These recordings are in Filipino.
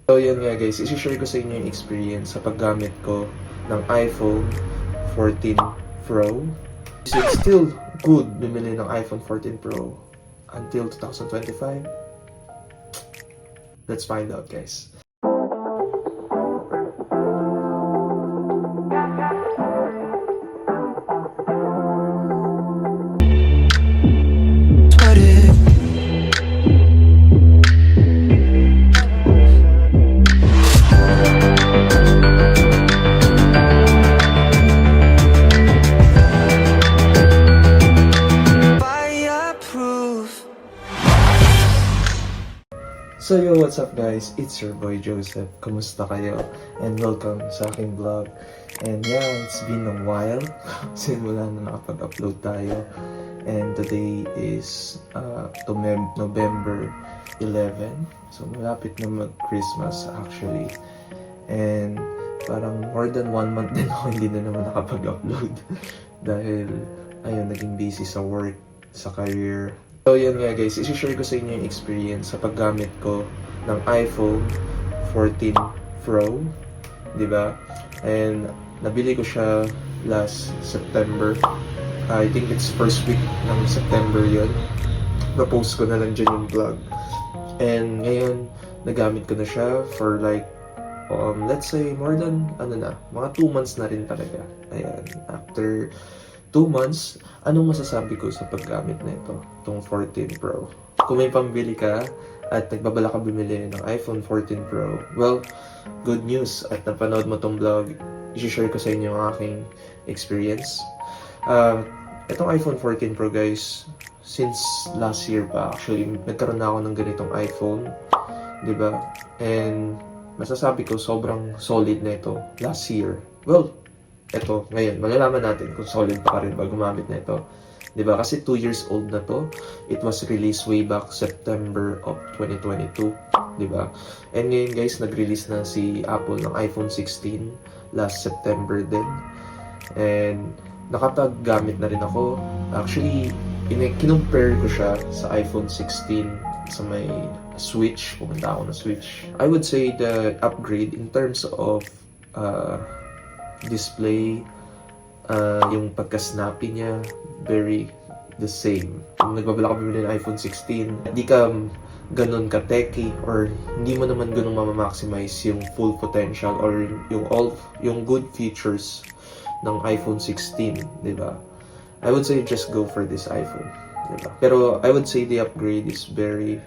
So yan nga guys, isi-share ko sa inyo yung experience sa paggamit ko ng iPhone 14 Pro. Is it still good bumili ng iPhone 14 Pro until 2025? Let's find out guys. So yo, what's up guys? It's your boy Joseph. Kumusta kayo? And welcome sa aking vlog. And yeah, it's been a while simula na nakapag-upload tayo. And today is November 11. So malapit na mag-Christmas actually. And parang more than 1 month din ako hindi na naman nakapag-upload. Dahil ayun, naging busy sa work, sa career. So yan nga guys, isi-share ko sa inyo yung experience sa paggamit ko ng iPhone 14 Pro, di ba? And nabili ko siya last September. I think it's first week ng September yun. Na-post ko na lang dyan yung vlog. And ngayon, nagamit ko na siya for like, let's say more than, mga 2 months na rin talaga. Ayan, after 2 months, anong masasabi ko sa paggamit na ito, itong 14 Pro? Kung may pambili ka at nagbabala ka bumili ng iPhone 14 Pro, well, good news at napanood mo tong vlog, i-share ko sa inyo ang aking experience. Itong iPhone 14 Pro guys, since last year pa actually, nagkaroon na ako ng ganitong iPhone, di ba? And masasabi ko sobrang solid na ito last year. Well, ito, ngayon, malalaman natin kung solid pa rin ba gumamit na ito. Diba? Kasi 2 years old na to. It was released way back September of 2022. Diba? And ngayon guys, nag-release na si Apple ng iPhone 16 last September din. And nakapag-gamit na rin ako. Actually, kinumpare ko siya sa iPhone 16 sa may Switch. Pumunta ako na Switch. I would say the upgrade in terms of display, yung pagka-snappy niya, very the same. Kung nagbabala ka bumili ng iPhone 16, hindi ka ganun ka-techy or hindi mo naman ganun ma-maximize yung full potential or yung good features ng iPhone 16, di ba? I would say just go for this iPhone, di ba? Pero I would say the upgrade is very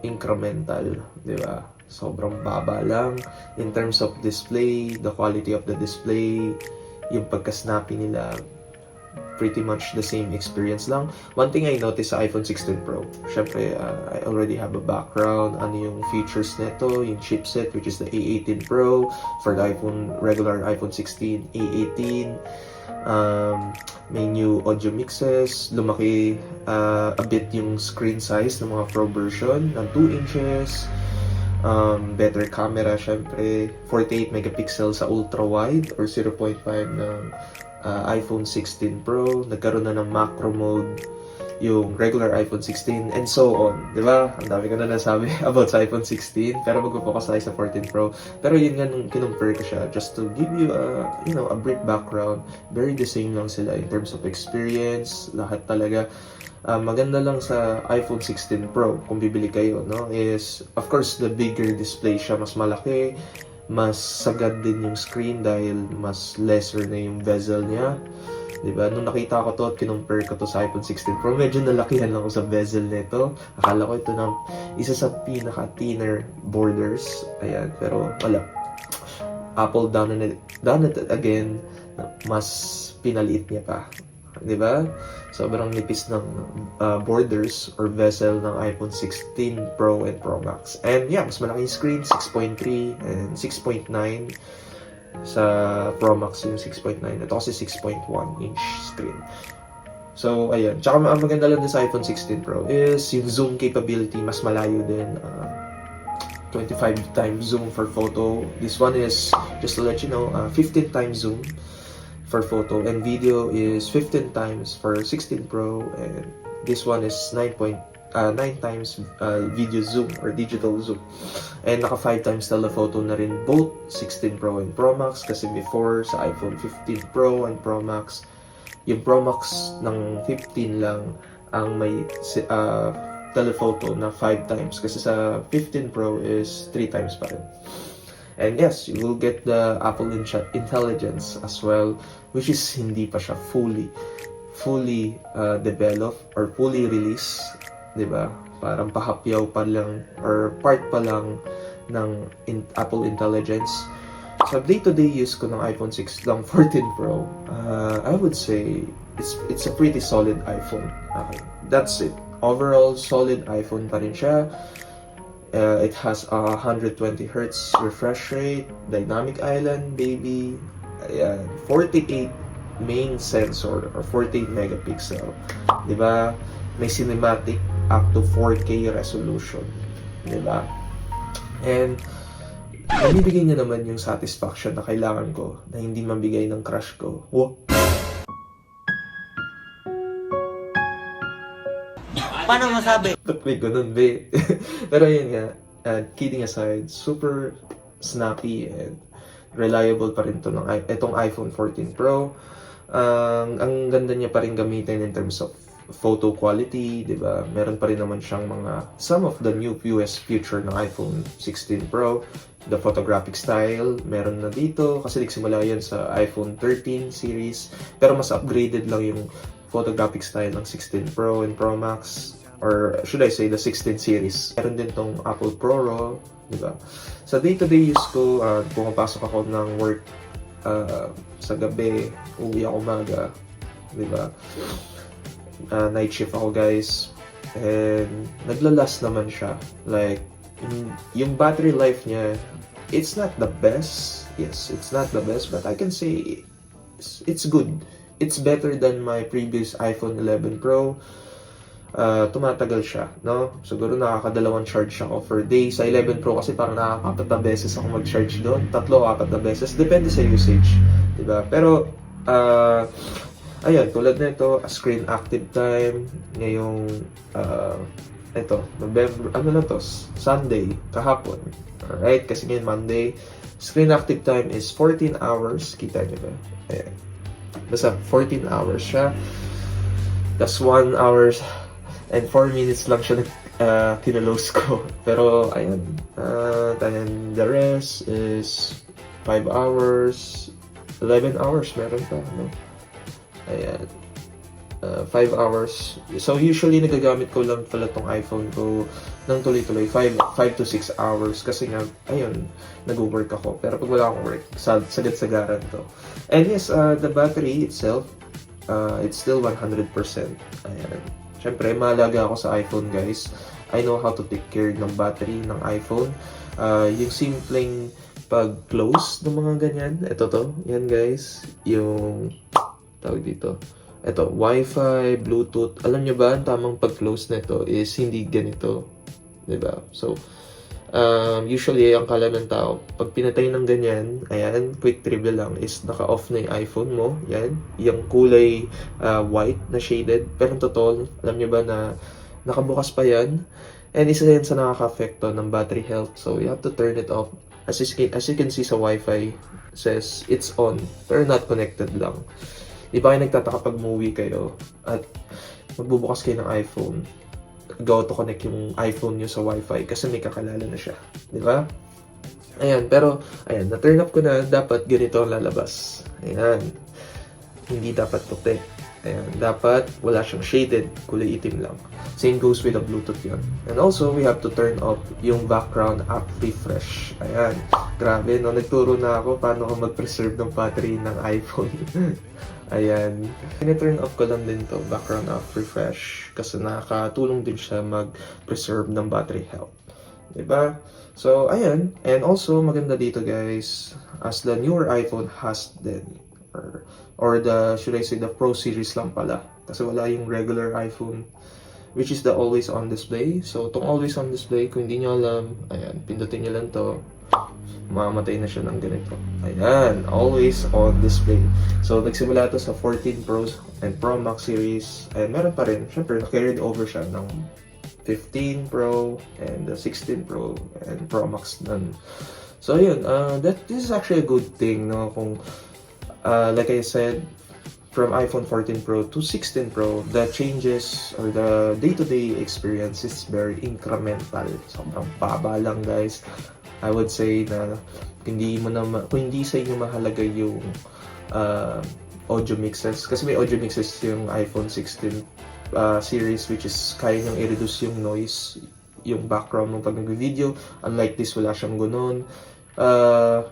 incremental, di ba? Sobrang baba lang in terms of display, the quality of the display, yung pagka-snappy nila, pretty much the same experience lang. One thing I noticed sa iPhone 16 Pro, syempre, I already have a background, ano yung features nito, yung chipset, which is the A18 Pro, for the regular iPhone 16, A18, may new audio mixes, lumaki a bit yung screen size ng mga Pro version, ng 2 inches, better camera, syempre 48 megapixel sa ultra-wide or 0.5 ng iPhone 16 Pro. Nagkaroon na ng macro mode yung regular iPhone 16 and so on, di ba? Ang dami ko na nasabi about sa iPhone 16, pero magpo-focus tayo sa 14 Pro. Pero yun nga nung kinumpare ko siya, just to give you a brief background, very the same lang sila in terms of experience, lahat talaga. Maganda lang sa iPhone 16 Pro kung bibili kayo, no, is of course the bigger display siya, mas malaki, mas sagad din yung screen dahil mas lesser na yung bezel niya, diba? Nung nakita ko to at kinumpare ko to sa iPhone 16 Pro, medyo nalakihan lang ako sa bezel nito. Akala ko ito na isa sa pinaka-thinner borders, ayan, pero wala. Apple done it again, mas pinaliit niya pa. Diba? Sobrang nipis ng borders or bezel ng iPhone 16 Pro and Pro Max. And yeah, mas malaking screen, 6.3 and 6.9 sa Pro Max yung 6.9. Ito kasi 6.1 inch screen. So, ayan. Tsaka ang maganda lang din sa iPhone 16 Pro is yung zoom capability, mas malayo din. 25 times zoom for photo. This one is, just to let you know, 15 times zoom for photo, and video is 15 times for 16 Pro, and this one is 9.8 9 times video zoom or digital zoom. And naka 5 times telephoto na rin both 16 Pro and Pro Max, kasi before sa iPhone 15 Pro and Pro Max, yung Pro Max ng 15 lang ang may telephoto na 5 times, kasi sa 15 Pro is 3 times pa rin. And yes, you will get the Apple Intelligence as well, which is hindi pa siya fully developed or fully released, di ba? Parang pahapyaw pa lang or part pa lang ng Apple Intelligence. Sa day-to-day use ko ng iPhone 6 lang 14 Pro, I would say it's a pretty solid iPhone. Okay, that's it. Overall, solid iPhone pa rin siya. It has a 120 Hz refresh rate, dynamic island, baby, 48 main sensor or 48 megapixel, di ba? May cinematic up to 4K resolution, di ba? And nabibigay niya naman yung satisfaction na kailangan ko, na hindi mabigay ng crush ko. Wow. Paano masabi? Ba't may ganun, be? Pero yun nga, kidding aside, super snappy and reliable pa rin itong iPhone 14 Pro. Ang ganda niya pa rin gamitin in terms of photo quality, di ba? Meron pa rin naman siyang some of the newest feature ng iPhone 16 Pro. The photographic style, meron na dito kasi nagsimula yan sa iPhone 13 series, pero mas upgraded lang yung photographic style ng 16 Pro and Pro Max, or should I say the 16 series. Meron din tong Apple Pro Raw, di ba? Sa day-to-day use ko, pumapasok ako ng work sa gabi, uwi ako umaga, di ba? Night shift ako, guys, and naglalast naman siya. Like, yung battery life niya, it's not the best. Yes, it's not the best, but I can say it's good. It's better than my previous iPhone 11 Pro. Tumatagal siya, no? Siguro nakakadalawang charge ako per day. Sa 11 Pro kasi parang nakakapat na beses ako mag-charge doon. 3-4 na beses. Depende sa usage, diba? Pero, ayun, tulad nito, screen active time, ngayong, ito, November, ano na to? Sunday, kahapon. Alright, kasi ngayon Monday. Screen active time is 14 hours. Kita niyo ba? Ayan. Basta 14 hours siya. That's 1 hours and 4 minutes lang siya kinalose ko. Pero, ayun. Then the rest is 5 hours, 11 hours meron pa, no? Ayan. 5 hours. So, usually, nagagamit ko lang pala tong iPhone ko ng tuloy-tuloy. 5 to 6 hours. Kasi nga, ayun, nag-work ako. Pero pag wala akong work, sagad-sagaran to. And yes, the battery itself, it's still 100%. Ayan. Siyempre, mahalaga ako sa iPhone, guys. I know how to take care ng battery ng iPhone. Yung simpleng pag-close ng mga ganyan. Ito to. Yan, guys. Yung, tawag dito. Ito, Wi-Fi, Bluetooth. Alam nyo ba, ang tamang pag-close nito is hindi ganito. Diba? So, usually, ang kala ng tao, pag pinatay ng ganyan, ayan, quick trivia lang, is naka-off na yung iPhone mo. Yan. Yung kulay white na shaded. Pero totoo, alam nyo ba na nakabukas pa yan? And isa yan sa nakaka-affecto ng battery health. So, you have to turn it off. As you can see sa Wi-Fi, says it's on, pero not connected lang. Di ba kayo nagtataka pag movie kayo at magbubukas kayo ng iPhone, go to connect yung iPhone nyo sa Wi-Fi kasi may kakalala na siya. Di ba? Ayan, pero, ayan, na-turn up ko na, dapat ganito ang lalabas. Ayan. Hindi dapat puti. Ayan, dapat wala siyang shaded, kulay itim lang. Same goes with the Bluetooth yun. And also, we have to turn off yung background app refresh. Ayan, grabe, no? Nagturo na ako paano ko mag-preserve ng battery ng iPhone. Ayan. Turn off ko lang din to, background app refresh, kasi nakakatulong din siya mag-preserve ng battery health. Diba? So, ayan. And also, maganda dito, guys, as the newer iPhone has then, or the, should I say, the Pro series lang pala. Kasi wala yung regular iPhone, which is the always on display. So, itong always on display, kung hindi nyo alam, ayan, pindutin nyo lang to, mamamatay na siya ng ganito. Ayan, always on display. So, nagsimula to sa 14 Pro and Pro Max series. Ayan, meron pa rin. Siyempre, na-carried over siya ng 15 Pro and the 16 Pro and Pro Max nun. So yun, this is actually a good thing, no? Kung like I said, from iPhone 14 Pro to 16 Pro, the changes or the day-to-day experience is very incremental. Sobrang baba lang, guys. I would say na kung hindi sa inyo mahalaga yung audio mixes, kasi may audio mixes yung iPhone 16 series, which is kaya niyang i-reduce yung noise, yung background ng pag nag-video. Unlike this, wala siyang ganun.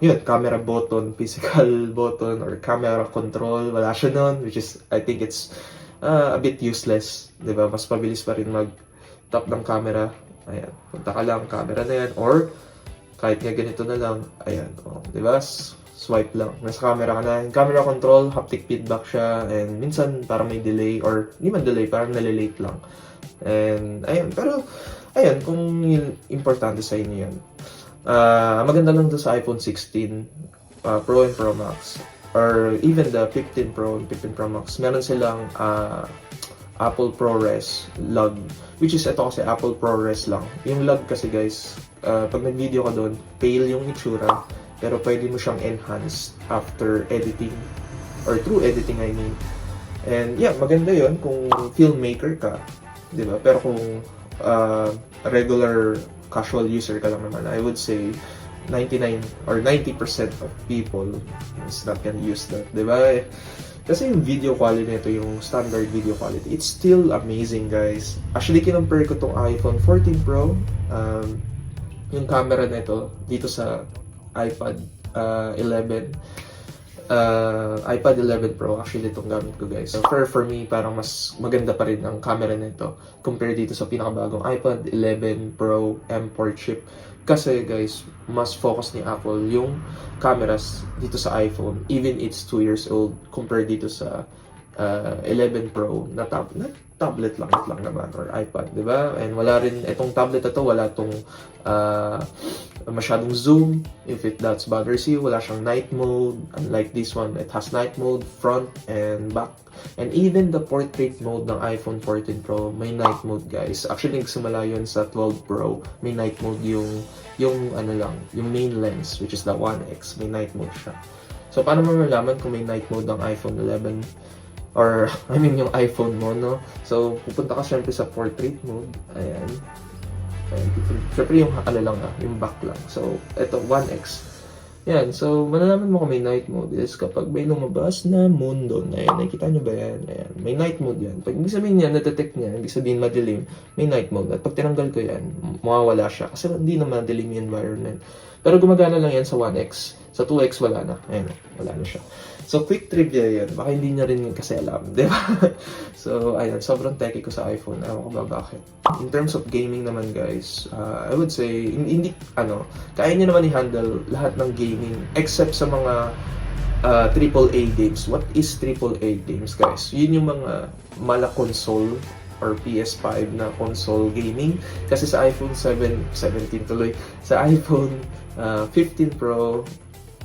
Yun, camera button, physical button, or camera control, wala siya nun, which is, I think it's a bit useless, di ba? Mas pabilis pa rin mag-tap ng camera. Ayan, punta ka lang, camera na yan, or kahit nga ganito na lang, ayan, di ba? Swipe lang, nasa camera ka na. Yung camera control, haptic feedback siya, and minsan parang may delay, or hindi man delay, parang nalilate lang. And, ayan, pero, ayan, kung importante sa inyo yan. Maganda lang to sa iPhone 16 Pro and Pro Max, or even the 15 Pro and 15 Pro Max, meron silang Apple ProRes lag, which is ito kasi Apple ProRes lang. Yung lag kasi, guys, pag nag-video ka doon, pale yung itsura, pero pwede mo siyang enhance after editing, or through editing, I mean. And yeah, maganda yon kung filmmaker ka, di ba? Pero kung regular casual user ka lang naman, I would say 99 or 90% of people is not gonna use that, di ba? Kasi yung video quality nito, yung standard video quality, it's still amazing, guys. Actually, kinumpare ko tong iPhone 14 Pro, yung camera nito dito sa iPad 11 Pro, actually itong gamit ko, guys. So for me, parang mas maganda pa rin ang camera nito compare dito sa pinakabagong iPad 11 Pro M4 chip. Kasi, guys, mas focus ni Apple yung cameras dito sa iPhone, even it's 2 years old, compare dito sa 11 Pro na tablet lang naman, or iPad, di ba? And wala rin, itong tablet na to, wala tong masyadong zoom, if that bothers you. Wala siyang night mode, unlike this one, it has night mode, front and back. And even the portrait mode ng iPhone 14 Pro, may night mode, guys. Actually, nagsimula yun sa 12 Pro, may night mode yung main lens, which is the 1X, may night mode siya. So, paano mo malaman kung may night mode ng iPhone 11? Or, I mean, yung iPhone mo, no? So, pupunta ka syempre sa portrait mode. Ayan. Syempre yung yung back lang. So, ito, 1X. Yan. So, malalaman mo kung may night mode is kapag may lumabas na mundo. Ayan, nakikita nyo ba yan? Ayan. May night mode yan. Pag ibig sabihin niya, na-detect niya, ibig sabihin madilim, may night mode. At pag tinanggal ko yan, mawawala siya. Kasi hindi na madilim yung environment. Pero gumagana lang yan sa 1X. Sa 2X, wala na. Ayan, wala na siya. So, quick trivia yan. Baka hindi niya rin kasi alam, di ba? So, ayun, sobrang techy ko sa iPhone. Ewan ko ba bakit. In terms of gaming naman, guys, I would say, kaya niya naman i-handle lahat ng gaming except sa mga AAA games. What is AAA games, guys? Yun yung mga mala console or PS5 na console gaming. Kasi sa iPhone 17 tuloy, sa iPhone 15 Pro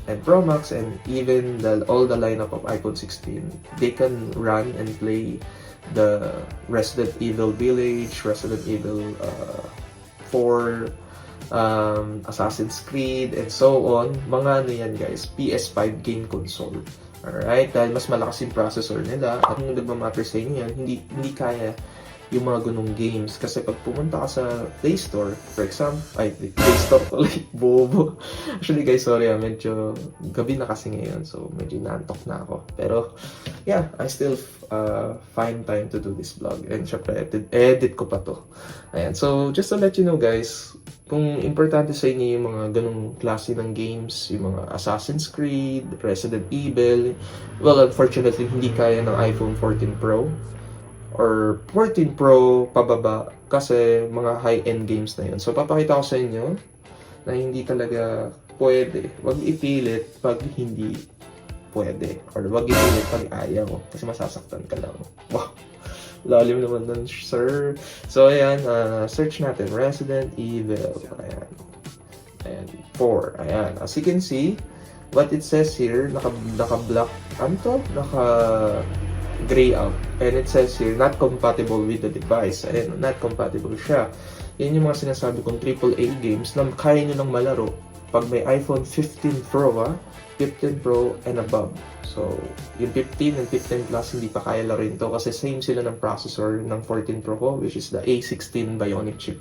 and Pro Max, and even all the lineup of iPhone 16, they can run and play the Resident Evil Village, Resident Evil 4, Assassin's Creed, and so on. Mga yan, guys, PS5 game console. Alright? Dahil mas malakas yung processor nila, at kung nagmamatter sa inyo yan, hindi kaya yung mga ganong games. Kasi pag pumunta ka sa Play Store, for example, Play Store ulit, bobo. Actually, guys, sorry, medyo gabi na kasi ngayon, so medyo naantok na ako. Pero, yeah, I still find time to do this vlog. And syempre, edit ko pa to. Ayan, so just to let you know, guys, kung importante sa inyo yung mga ganong klase ng games, yung mga Assassin's Creed, Resident Evil, well, unfortunately, hindi kaya ng iPhone 14 Pro or 14 Pro pababa kasi mga high-end games na yun. So, papakita ko sa inyo na hindi talaga pwede. Wag ipilit pag hindi pwede. Or wag ipilit pag ayaw. Kasi masasaktan ka lang. Wow! Lalim naman nun, sir. So, ayan. Search natin. Resident Evil. Ayan. Ayan. 4. Ayan. As you can see, what it says here, naka-black. Ano to? gray out. And it says here, not compatible with the device. Ayan, not compatible siya. Yan yung mga sinasabi kong AAA games na kaya nyo lang malaro pag may iPhone 15 Pro 15 Pro and above. So, yung 15 and 15 Plus hindi pa kaya laruin to kasi same sila ng processor ng 14 Pro ko, which is the A16 Bionic chip.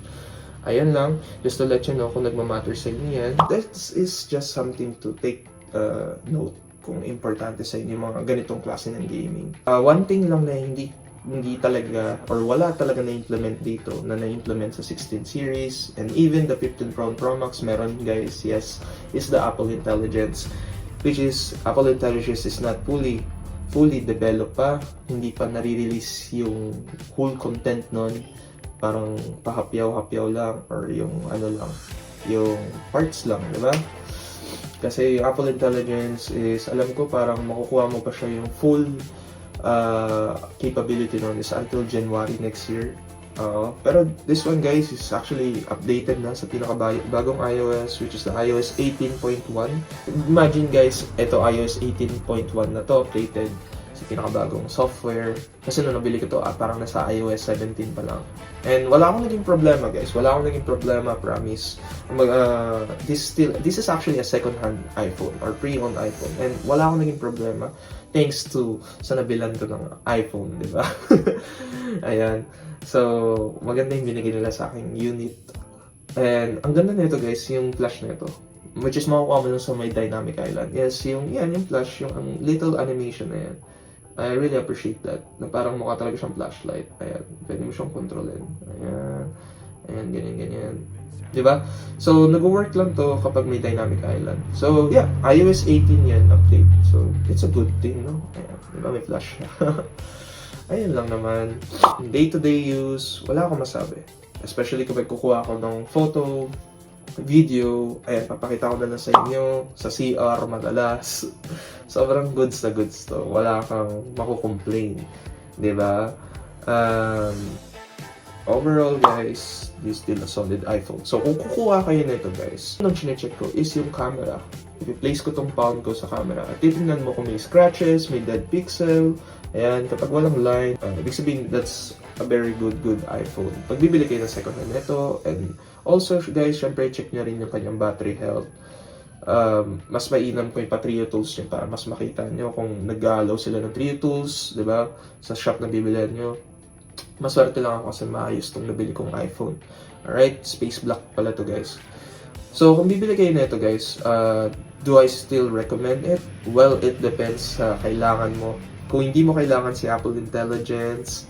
Ayan lang, just to let you know kung nagmamatter sa inyo yan. This is just something to take note kung importante sa inyo mga ganitong klase ng gaming. One thing lang na hindi talaga or wala talaga na-implement dito na na-implement sa 16 series and even the 15 Pro and Pro Max meron guys, yes, is the Apple Intelligence, which is Apple Intelligence is not fully developed pa, hindi pa nare-release yung whole content nun, parang pahapyaw-hapyaw lang or yung ano lang, yung parts lang, di ba? Kasi yung Apple Intelligence is, alam ko parang makukuha mo pa siya yung full capability nun is until January next year. Pero this one guys is actually updated na sa pinakabagong iOS, which is the iOS 18.1. Imagine guys, ito iOS 18.1 na to, updated sa pinakabagong software. Kasi nung nabili ko to, parang nasa iOS 17 pa lang. And wala akong naging problema guys. Wala akong naging problema, promise. This is actually a second-hand iPhone or pre-owned iPhone. And wala akong naging problema thanks to sa nabilan ko ng iPhone, di ba? Ayan. So, maganda yung binigay nila sa aking unit. And ang ganda nito guys, yung flash nito. Which is makukuha mo lang sa may Dynamic Island. Yes, yung flash, yung little animation na yan. I really appreciate that. Na parang mukha talaga siyang flashlight. Ayan, pwede mo siyang kontrolin. Ayan, ganyan. Diba? So, nag-work lang to kapag may Dynamic Island. So, yeah, iOS 18 yan, update. So, it's a good thing, no? Ayan, diba? May flash siya. Ayan lang naman. Day-to-day use, wala akong masabi. Especially kapag kukuha ako ng photo, video, ayan, papakita ko na lang sa inyo, sa CR madalas. Sobrang goods na goods to. Wala kang makukomplain. Diba? Overall, guys, this is still a solid iPhone. So, kung kukuha kayo nito, guys, ang chinecheck ko is yung camera. If i-place ko tong pound ko sa camera, at titignan mo kung may scratches, may dead pixel, ayan, kapag walang line, ibig sabihin, that's a very good iPhone. Pag bibili kayo ng second hand nito, and also, guys, syempre, check nyo rin yung kanyang battery health. Mas mainam ko yung pa-Trio tools nyo para mas makita nyo kung nag-allow sila ng Trio tools, di ba? Sa shop na bibilihan nyo. Maswerte lang ako kasi maayos itong nabili kong iPhone. Alright, space block pala to guys. So, kung bibili kayo nito guys, do I still recommend it? Well, it depends sa kailangan mo. Kung hindi mo kailangan si Apple Intelligence,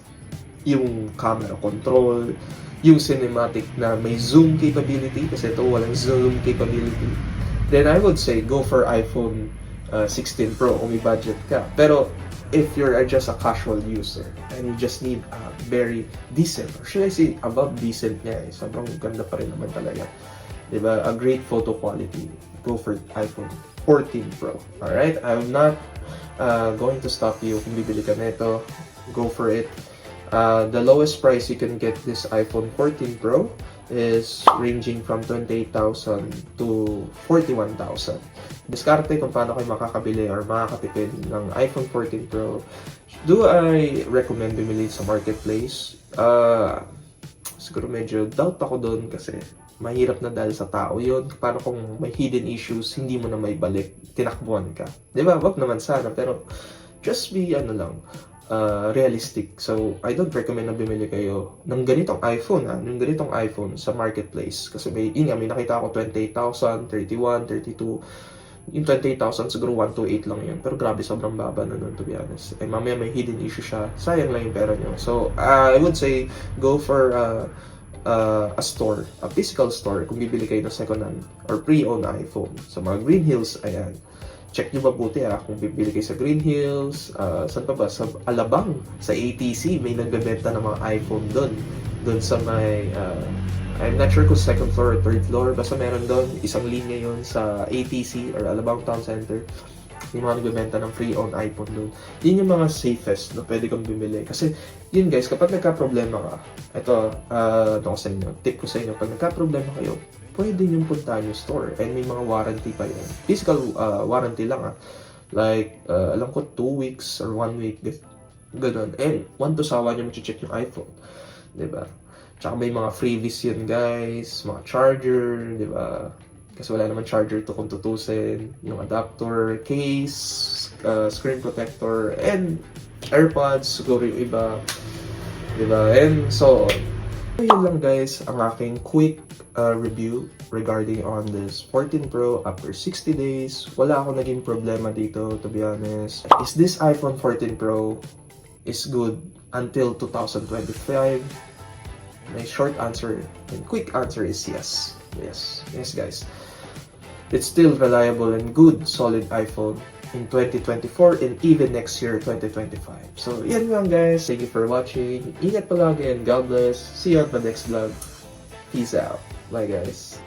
yung camera control, yung cinematic na may zoom capability, kasi ito walang zoom capability, then I would say go for iPhone 16 Pro kung may budget ka. Pero if you're just a casual user and you just need a very decent, or should I say above decent niya, sobrang ganda pa rin naman talaga, diba? A great photo quality, go for iPhone 14 Pro. Alright, I'm not going to stop you kung bibili ka nito, go for it. The lowest price you can get this iPhone 14 Pro is ranging from 28,000 to 41,000. Diskarte kung paano kayo makakabili or makakatipid ng iPhone 14 Pro. Do I recommend bumili sa marketplace? Siguro medyo doubt ako doon kasi mahirap na dahil sa tao yun. Paano kung may hidden issues, hindi mo na may balik, tinakbuhan ka. Diba? Wag naman sana, pero just be realistic. So, I don't recommend na bumili kayo ng ganitong iPhone, ng ganitong iPhone sa marketplace. Kasi may nakita ako 28,000, 31, 32. Yung 28,000 siguro 128 lang yun. Pero grabe, sobrang baba na nun, to be honest. Eh, mamaya may hidden issue siya. Sayang lang yung pera nyo. So, I would say, go for a store, a physical store, kung bibili kayo ng second-hand or pre-owned iPhone. Sa mga Green Hills, ayan. Check nyo mabuti kung bibili kayo sa Green Hills, saan pa ba? Sa Alabang, sa ATC, may nagbebenta ng mga iPhone doon sa may, I'm not sure kung second floor or third floor, basta meron doon, isang linya yon sa ATC or Alabang Town Center. Yung mga nagbebenta ng pre-owned iPhone doon. Yun yung mga safest na pwede kang bumili. Kasi, yun guys, kapag nagka-problema ka, ito, tip ko sa inyo, pag nagka-problema kayo, pwede nyo puntahan yung store and may mga warranty pa yun. Physical warranty lang Like, alam ko 2 weeks or 1 week. Ganun. And one to sawa nyo mag-check yung iPhone. Diba? Tsaka may mga freebies yun guys, mga charger, diba? Kasi wala naman charger to kung tutusin. Yung adapter, case, screen protector, and AirPods, siguro yung iba. Diba? And so, yun lang guys, ang aking quick review regarding on this 14 Pro after 60 days. Wala akong naging problema dito, to be honest. Is this iPhone 14 Pro is good until 2025? My short answer and quick answer is yes. Yes. Yes, guys. It's still reliable and good, solid iPhone in 2024 and even next year, 2025. So, yan lang guys. Thank you for watching. Ingat palagi and God bless. See you on the next vlog. Peace out. Bye guys.